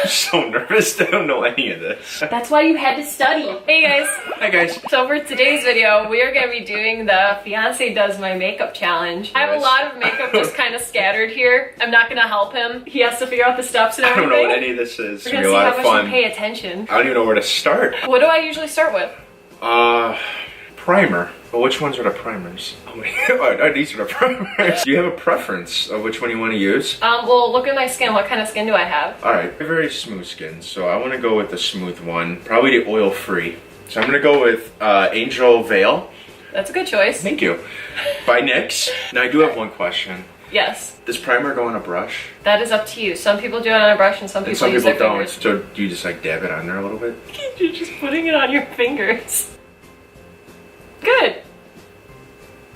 I'm so nervous. I don't know any of this. That's why you had to study. Hey guys. Hi guys. So for today's video, we are going to be doing the Fiance Does My Makeup Challenge. I have a lot of makeup just kind of scattered here. I'm not going to help him. He has to figure out the steps and everything. I don't know what any of this is. It's We're going to be a lot of fun. pay attention. I don't even know where to start. What do I usually start with? Primer. Well, which ones are the primers? Oh, these are the primers. Do you have a preference of which one you want to use? Well, look at my skin. What kind of skin do I have? Alright, very smooth skin, so I want to go with the smooth one. Probably the oil-free. So I'm going to go with Angel Veil. That's a good choice. Thank you. By NYX. Now, I do have one question. Yes. Does primer go on a brush? That is up to you. Some people do it on a brush and some people use their don't. fingers. So do you just like dab it on there a little bit? You're just putting it on your fingers. Good.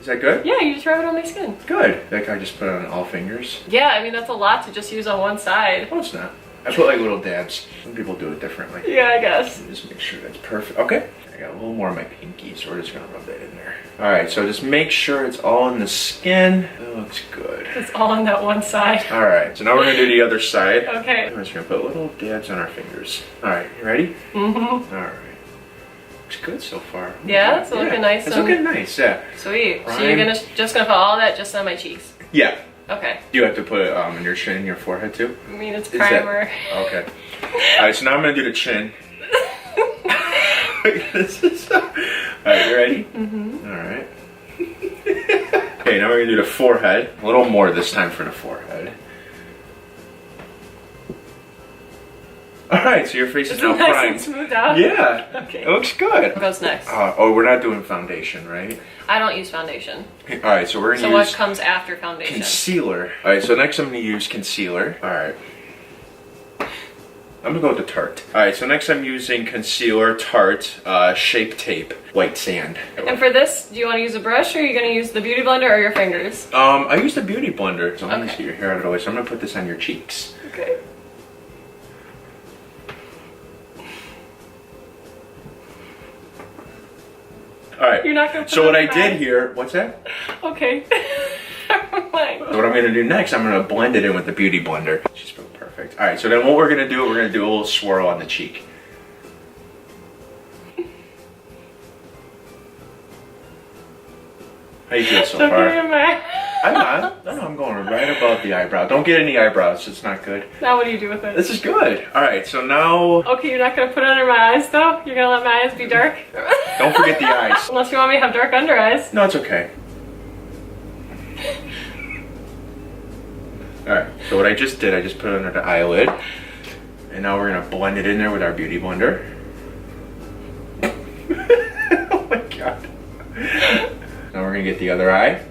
Is that good? Yeah, you just rub it on my skin. Good. Like I just put it on all fingers? Yeah, I mean that's a lot to just use on one side. No, it's not. I put like little dabs. Some people do it differently. Yeah, I guess. Just make sure that's perfect. Okay. I got a little more on my pinky, so we're just gonna rub that in there. Alright, so just make sure it's all in the skin. That looks good. It's all on that one side. Alright, so now we're gonna do the other side. Okay. We're just gonna put little dabs on our fingers. Alright, you ready? Mm-hmm. Alright. Looks good so far. Yeah, it's looking nice. It's looking nice, yeah. Sweet. Prime. So you're just gonna put all that just on my cheeks? Yeah. Okay. Do you have to put it in your chin, your forehead too? I mean, it's primer. Okay. Alright, so now I'm gonna do the chin. Alright, you ready? Mm-hmm. Alright. Okay, now we're gonna do the forehead. A little more this time for the forehead. Alright, so your face is now nice primed. and smoothed out? Yeah. Okay. It looks good. What goes next? Oh, we're not doing foundation, right? I don't use foundation. Alright, so we're gonna So what use comes after foundation? concealer. Alright, so next I'm gonna use concealer. Alright. I'm gonna go with the Tarte. Alright, so next I'm using concealer, Tarte, Shape Tape, White Sand. And for this, do you want to use a brush or are you going to use the beauty blender or your fingers? I use the beauty blender. So I'm gonna Okay. get your hair out of the way. So I'm gonna put this on your cheeks. Okay. Alright. You're not going to put So it what on I your did eyes? here, what's that? Okay. Never mind. So what I'm gonna do next, I'm gonna blend it in with the beauty blender. She's feeling perfect. Alright, so then what we're gonna do, we're gonna do a little swirl on the cheek. How you feel so Don't far? get in my... I'm not. No, I'm going right above the eyebrow. Don't get any eyebrows. It's not good. Now what do you do with it? This is good. Alright, so now... Okay, you're not going to put it under my eyes though? You're going to let my eyes be dark? Don't forget the eyes. Unless you want me to have dark under eyes. No, it's okay. Alright, so what I just did, I just put it under the eyelid. And now we're going to blend it in there with our beauty blender. Oh my god. Now we're going to get the other eye.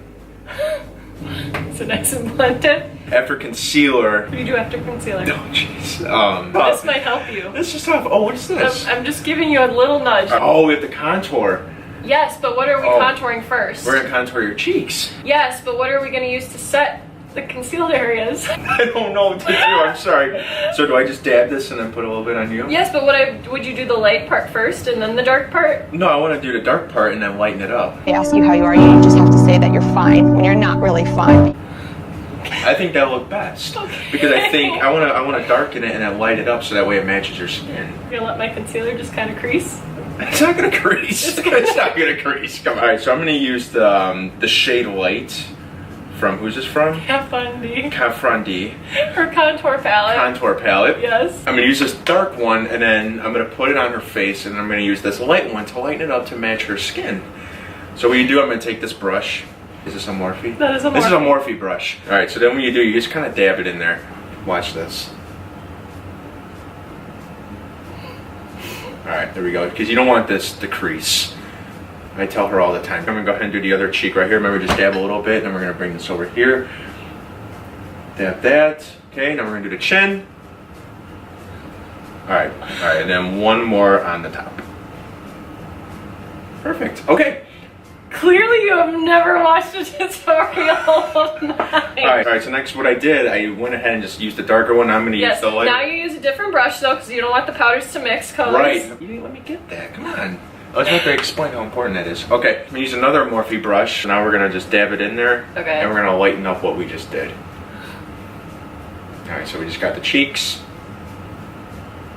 So nice and blended. After concealer... What do you do after concealer? Oh, jeez. This might help you. This is tough. Oh, what is this? I'm just giving you a little nudge. Oh, we have the contour. Yes, but what are we contouring first? We're going to contour your cheeks. Yes, but what are we going to use to set the concealed areas? I don't know what to do. I'm sorry. So do I just dab this and then put a little bit on you? Yes, but would you do the light part first and then the dark part? No, I want to do the dark part and then lighten it up. They ask you how you are, you just have to say that you're fine when you're not really fine. I think that'll look best. Okay. Because I think I want to darken it and then light it up so that way it matches your skin. You're gonna let my concealer just kind of crease? It's not gonna crease. It's not gonna crease. Come on. All right, so I'm gonna use the shade Light from who's this from? Kat Von D. Kat Von D. Her contour palette. Contour palette. Yes. I'm gonna use this dark one and then I'm gonna put it on her face and I'm gonna use this light one to lighten it up to match her skin. So what you do, I'm gonna take this brush. Is this a Morphe? That is a Morphe. This is a Morphe brush. All right, so then what you do, you just kind of dab it in there. Watch this. All right, there we go. Because you don't want this to crease. I tell her all the time. I'm gonna go ahead and do the other cheek right here. Remember, just dab a little bit, and then we're gonna bring this over here. Dab that. Okay, now we're gonna do the chin. All right, and then one more on the top. Perfect. Okay. Clearly you have never watched a tutorial of mine. Alright, so next what I did, I went ahead and just used the darker one. I'm going to use the light. Now you use a different brush though, because you don't want the powders to mix colors. Right. You didn't let me get that. Come on. I was about to explain how important that is. Okay, I'm going to use another Morphe brush. Now we're going to just dab it in there. Okay. And we're going to lighten up what we just did. Alright, so we just got the cheeks.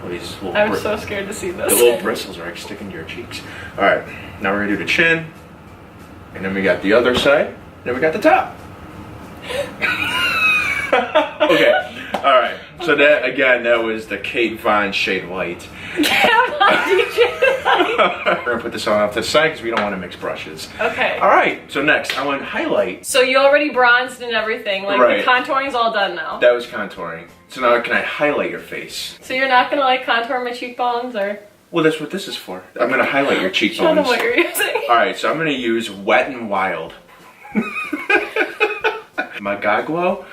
These little I'm so scared to see this. the little bristles are like sticking to your cheeks. All right, now we're gonna do the chin, and then we got the other side, then we got the top. Okay, all right. So that again, that was the Kate Von shade light. Come on, DJ. We're gonna put this on off to the side because we don't want to mix brushes. Okay. All right. So next, I want highlight. So you already bronzed and everything. Like Right. the contouring's all done now. That was contouring. So now can I highlight your face? So you're not gonna like contour my cheekbones or? Well, that's what this is for. I'm gonna highlight your Show cheekbones. them what you're using. All right. So I'm gonna use Wet n Wild. Magaglo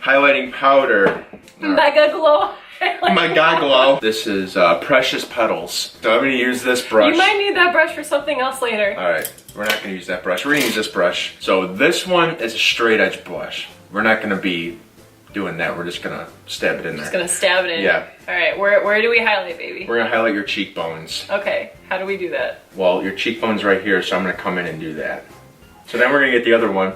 highlighting powder. Mega Glow. Magaglo. This is Precious Petals. So I'm gonna use this brush. You might need that brush for something else later. All right, we're not gonna use that brush. We're gonna use this brush. So this one is a straight edge brush. We're not gonna be doing that. We're just gonna stab it in there. Just gonna stab it in. Yeah. All right. Where do we highlight, baby? We're gonna highlight your cheekbones. Okay. How do we do that? Well, your cheekbone's right here, so I'm gonna come in and do that. So then we're gonna get the other one.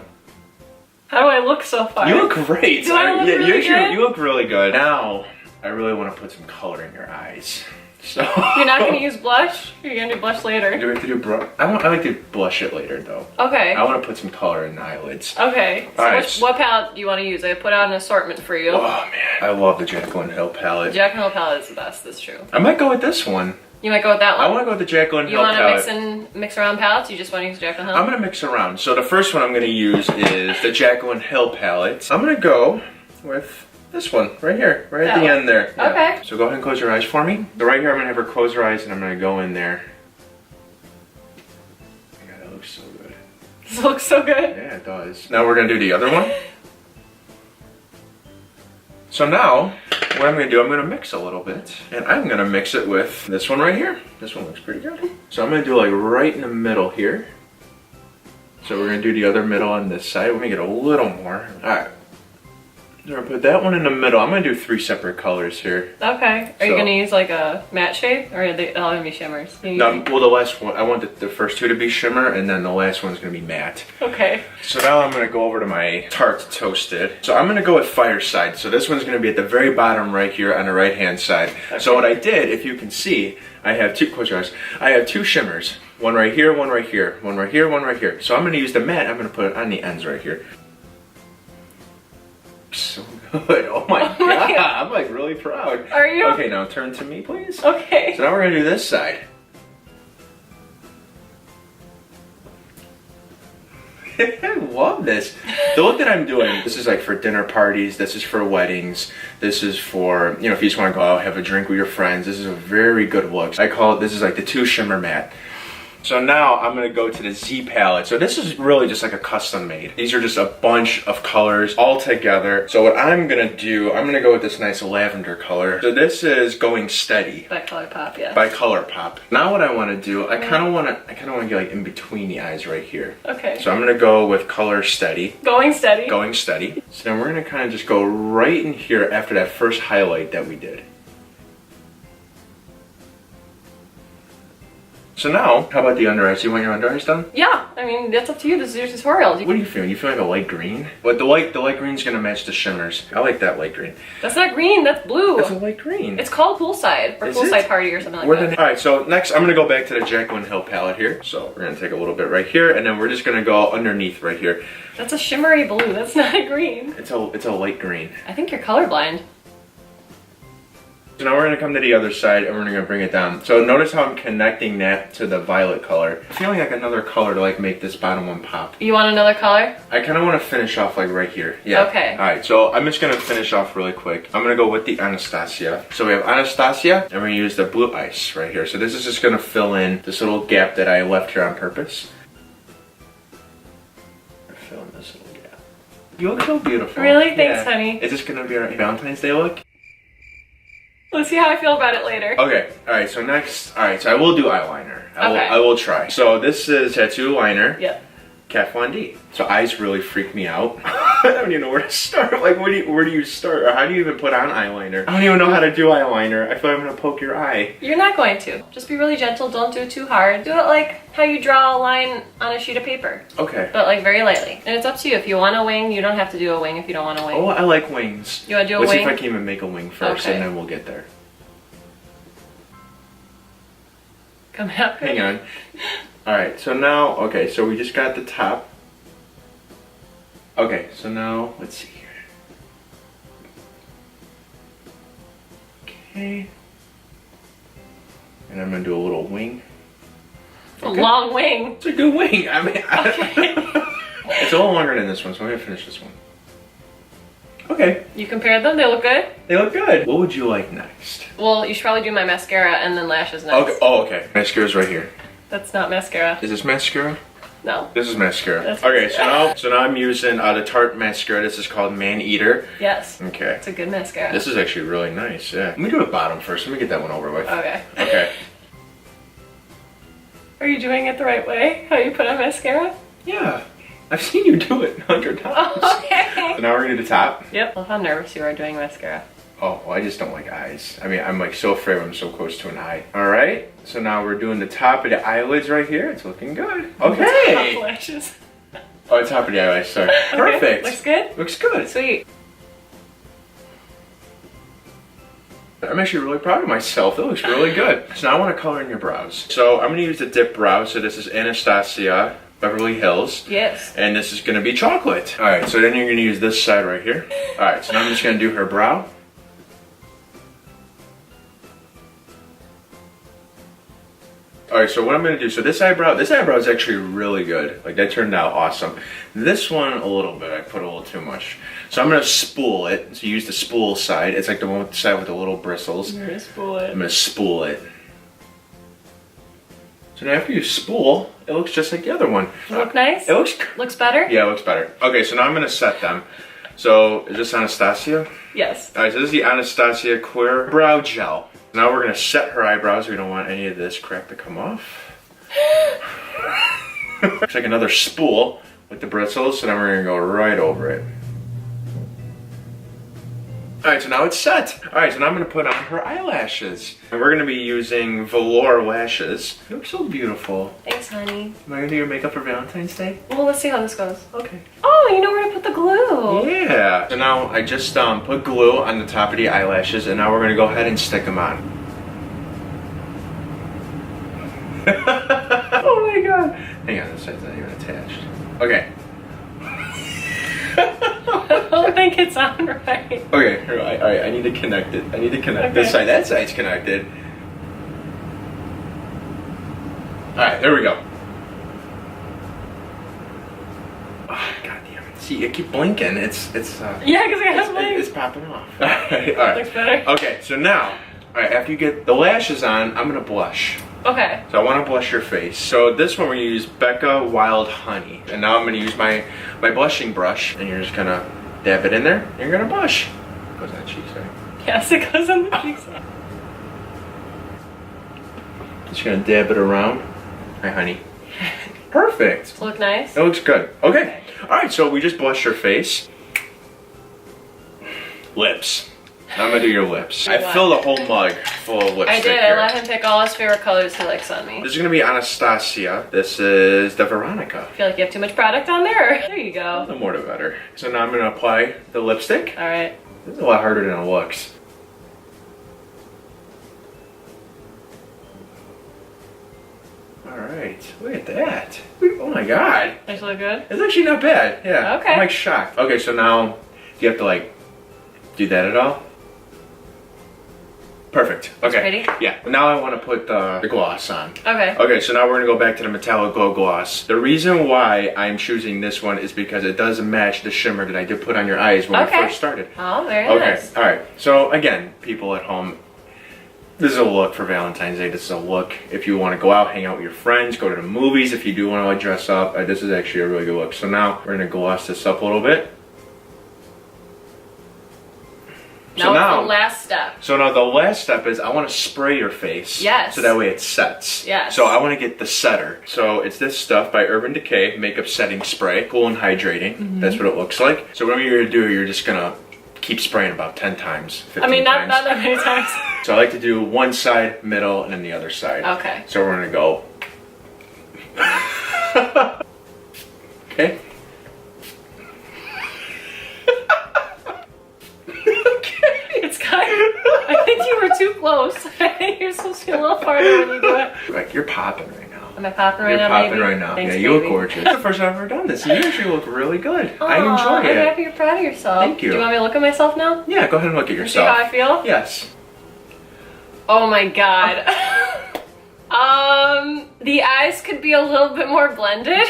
How do I look so far? You look great. Do I look Yeah, really good? you look really good. Now, I really want to put some color in your eyes. So You're not gonna use blush? Or you're gonna do blush later? Do we have to do brush? I like to blush it later though. Okay. I want to put some color in the eyelids. Okay. So All right. what palette do you want to use? I put out an assortment for you. Oh man, I love the Jaclyn Hill palette. Jaclyn Hill palette is the best. That's true. I might go with this one. You might go with that one. I want to go with the Jaclyn You Hill want palette. to mix around palettes? You just want to use Jaclyn Hill? I'm gonna mix around. So the first one I'm gonna use is the Jaclyn Hill palette. I'm gonna go with this one right here, right at the end there. Yeah. Okay. So go ahead and close your eyes for me. So right here, I'm gonna have her close her eyes, and I'm gonna go in there. Yeah, that looks so good. This looks so good. Yeah, it does. Now we're gonna do the other one. So now, what I'm gonna do, I'm gonna mix a little bit, and I'm gonna mix it with this one right here. This one looks pretty good. So I'm gonna do like right in the middle here. So we're gonna do the other middle on this side. Let me get a little more. All right. I'm gonna put that one in the middle. I'm gonna do 3 separate colors here. Okay. Are you So- gonna use like a matte shade, or are they all gonna be shimmers? No, well, the last one, I want the first 2 to be shimmer, and then the last one's gonna be matte. Okay. So now I'm gonna go over to my Tarte Toasted. So I'm gonna go with Fireside. So this one's gonna be at the very bottom right here on the right hand side. Okay. So what I did, if you can see, I have 2, close your eyes. I have 2 shimmers. One right here, one right here, one right here, one right here. So I'm gonna use the matte, I'm gonna put it on the ends right here. So good, oh my Oh my God, God. I'm like really proud. Are you? Okay, now turn to me please. Okay. So now we're gonna do this side. I love this. The look that I'm doing, this is like for dinner parties, this is for weddings, this is for, you know, if you just want to go out, have a drink with your friends, this is a very good look. I call it, this is like the 2 shimmer matte. So now I'm gonna go to the Z palette. So this is really just like a custom made. These are just a bunch of colors all together. So what I'm gonna do, I'm gonna go with this nice lavender color. So this is Going Steady By Color Pop, yeah. by ColourPop. Now what I wanna do, I kinda wanna get like in between the eyes right here. Okay. So I'm gonna go with Color Steady. Going steady. Going Steady. So then we're gonna kinda just go right in here after that first highlight that we did. So now, how about the under eyes? You want your under eyes done? Yeah. I mean, that's up to you. This is your tutorial. What are you feeling? You feel like a light green? But the light green's gonna match the shimmers. I like that light green. That's not green. That's blue. That's a light green. It's called Poolside or Is Poolside it? Party or something like that. Alright, so next I'm gonna go back to the Jaclyn Hill palette here. So we're gonna take a little bit right here, and then we're just gonna go underneath right here. That's a shimmery blue. That's not a green. It's a light green. I think you're colorblind. So now we're gonna come to the other side and we're gonna bring it down. So notice how I'm connecting that to the violet color. I'm feeling like another color to like make this bottom one pop. You want another color? I kind of want to finish off like right here. Yeah. Okay. Alright, so I'm just gonna finish off really quick. I'm gonna go with the Anastasia. So we have Anastasia, and we're gonna use the blue ice right here. So this is just gonna fill in this little gap that I left here on purpose. Fill in this little gap. You look so beautiful. Really? Thanks, honey. Is this gonna be our Valentine's Day look? Let's see how I feel about it later. Okay, alright, so next, alright, so I will do eyeliner. Okay. I will try. So this is Tattoo Liner, Yep. Kat Von D. So eyes really freak me out. I don't even know where to start. Like, where do you start? Or how do you even put on eyeliner? I don't even know how to do eyeliner. I feel like I'm gonna poke your eye. You're not going to. Just be really gentle. Don't do it too hard. Do it like how you draw a line on a sheet of paper. Okay. But like very lightly. And it's up to you. If you want a wing, you don't have to do a wing if you don't want a wing. Oh, I like wings. You want to do a Let's see wing? if I can even make a wing first, Okay. and then we'll get there. Come out. Hang on. All right, so now, okay, so we just got the top. Okay, so now, let's see here. Okay. And I'm gonna do a little wing. A long wing. It's a good wing. I mean, Okay. it's a little longer than this one, so I'm gonna finish this one. Okay. You compared them? They look good? They look good. What would you like next? Well, you should probably do my mascara and then lashes next. Okay. Oh, okay. Mascara's right here. That's not mascara. Is this mascara? No. This is mascara. That's okay, mascara. so now I'm using the Tarte mascara. This is called Maneater. Yes. Okay. It's a good mascara. This is actually really nice, yeah. Let me do the bottom first. Let me get that one over with. Okay. Okay. Are you doing it the right way? How you put on mascara? Yeah. I've seen you do it 100 times. Oh, okay. So now we're gonna do the top. Yep. Well, how nervous you are doing mascara. Oh, well, I just don't like eyes. I mean, I'm like so afraid when I'm so close to an eye. All right. So now we're doing the top of the eyelids right here. It's looking good. Okay. Top lashes. Oh, top of the eyelash, sorry. Okay, Perfect. looks good? Looks good. Sweet. I'm actually really proud of myself. It looks really good. So now I want to color in your brows. So I'm going to use the dip brow. So this is Anastasia, Beverly Hills. Yes. And this is going to be chocolate. All right, so then you're going to use this side right here. All right, so now I'm just going to do her brow. All right, so what I'm gonna do, so this eyebrow is actually really good. Like, that turned out awesome. This one, a little bit, I put a little too much. So I'm gonna spool it. So use the spool side. It's like the one with the side with the little bristles. You're gonna spool it. I'm gonna spool it. So now after you spool, it looks just like the other one. Does it look nice? It looks, Looks better? yeah, it looks better. Okay, so now I'm gonna set them. So, is this Anastasia? Yes. All right, so this is the Anastasia Clear Brow Gel. Now we're gonna set her eyebrows. We don't want any of this crap to come off. Looks like another spool with the bristles, so then we're gonna go right over it. All right, so now it's set. All right, so now I'm gonna put on her eyelashes. And we're gonna be using velour lashes. You look so beautiful. Thanks, honey. Am I gonna do your makeup for Valentine's Day? Well, let's see how this goes. Okay. Oh, you know where to put the glue. Yeah. So now I just put glue on the top of the eyelashes, and now we're gonna go ahead and stick them on. Oh my god. Hang on, this side's not even attached. Okay. I don't think it's on right. Okay, all right, I need to connect it. I need to connect this Okay. side. That side's connected. All right, there we go. Oh, god damn it. See, you keep blinking. It's Yeah, because I have it's legs. popping off. All right. Looks better. Okay, so now, all right, after you get the lashes on, I'm gonna blush. Okay. So I want to blush your face. So this one we use Becca Wild Honey. And now I'm going to use my blushing brush. And you're just going to dab it in there. And you're going to blush. Goes on the cheeks, right? Yes, it goes on the cheeks. Just going to dab it around. Hi, honey. Perfect. Does it look nice? It looks good. Okay. All right, so we just blushed your face. Lips. Now I'm going to do your lips. I What? filled a whole mug full of lipstick I did. here. I let him pick all his favorite colors he likes on me. This is going to be Anastasia. This is the Veronica. Feel like you have too much product on there? There you go. The more the better. So now I'm going to apply the lipstick. All right. This is a lot harder than it looks. Alright, look at that. Oh my god. Does it look good? It's actually not bad. Yeah. Okay. I'm like shocked. Okay, so now, do you have to like do that at all? Perfect. Okay. Pretty? Yeah. Now I want to put the gloss on. Okay. Okay, so now we're gonna go back to the Metallic Glow Gloss. The reason why I'm choosing this one is because it does match the shimmer that I did put on your eyes when we Okay. first started. Oh, very Okay, nice. alright. So again, people at home, this is a look for Valentine's Day. This is a look if you want to go out, hang out with your friends, go to the movies, if you do want to like dress up. This is actually a really good look. So now we're gonna gloss this up a little bit. Now it's the last step. So now the last step is I want to spray your face. Yes. So that way it sets. Yes. So I want to get the setter. So it's this stuff by Urban Decay Makeup Setting Spray. Cool and hydrating. Mm-hmm. That's what it looks like. So what you're going to do, you're just going to keep spraying about 10 times, 15 I mean, not times. that many times. So I like to do one side, middle, and then the other side. Okay. So we're going to go. Okay. It's kind of, I think you were You're too close. You're supposed to be a little farther when you do it. Like, you're popping right now. Am I popping right You're now, popping baby? right now. Thanks, Yeah, you look baby. gorgeous. It's the first time I've ever done this. You actually look really good. I Aw, enjoy I'm it. happy you're proud of yourself. Thank you. Do you want me to look at myself now? Yeah, go ahead and look at See yourself. how I feel? Yes. Oh my god. The eyes could be a little bit more blended.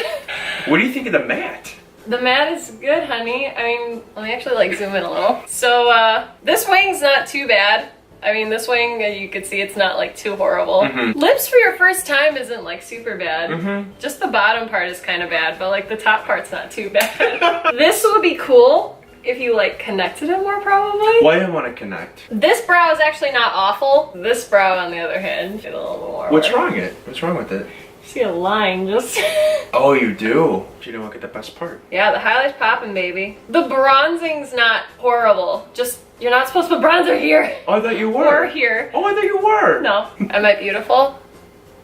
What do you think of the matte? The matte is good, honey. I mean, let me actually like zoom in a little. So, this wing's not too bad. I mean, this wing, you can see it's not like too horrible. Lips for your first time isn't like super bad. Just the bottom part is kind of bad, but like the top part's not too bad. This would be cool if you like connected it more probably. Why do I want to connect? This brow is actually not awful. This brow on the other hand, did a little bit more What's work. wrong it? What's wrong with it? See a line just. Oh, you do? You don't look at the best part. Yeah, the highlight's popping, baby. The bronzing's not horrible. Just, you're not supposed to put bronzer here. Oh, I thought you were. Or here. Oh, I thought you were. No. Am I beautiful?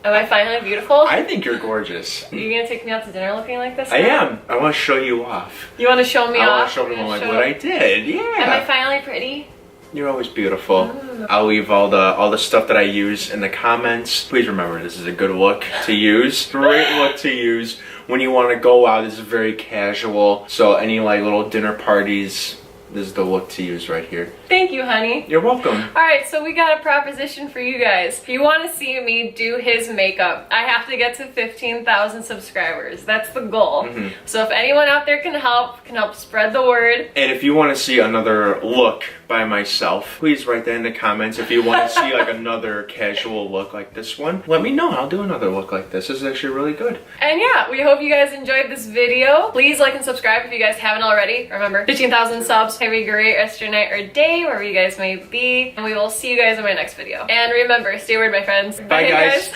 Am I finally beautiful? I think you're gorgeous. Are you gonna take me out to dinner looking like this? I now? am. I want to show you off. You want to show me I off? want to show You're them gonna like what I did. Yeah. Am I finally pretty? You're always beautiful. I'll leave all the stuff that I use in the comments. Please remember, this is a good look to use. Great look to use when you want to go out. This is very casual. So any like little dinner parties, this is the look to use right here. Thank you, honey. You're welcome. Alright, so we got a proposition for you guys. If you want to see me do his makeup, I have to get to 15,000 subscribers. That's the goal. So if anyone out there can help spread the word. And if you want to see another look by myself, please write that in the comments. If you want to see like another casual look like this one, let me know. I'll do another look like this. This is actually really good. And yeah, we hope you guys enjoyed this video. Please like and subscribe if you guys haven't already. Remember, 15,000 subs. Have a great rest of your night or day, wherever you guys may be. And we will see you guys in my next video. And remember, stay weird, my friends. Bye, guys.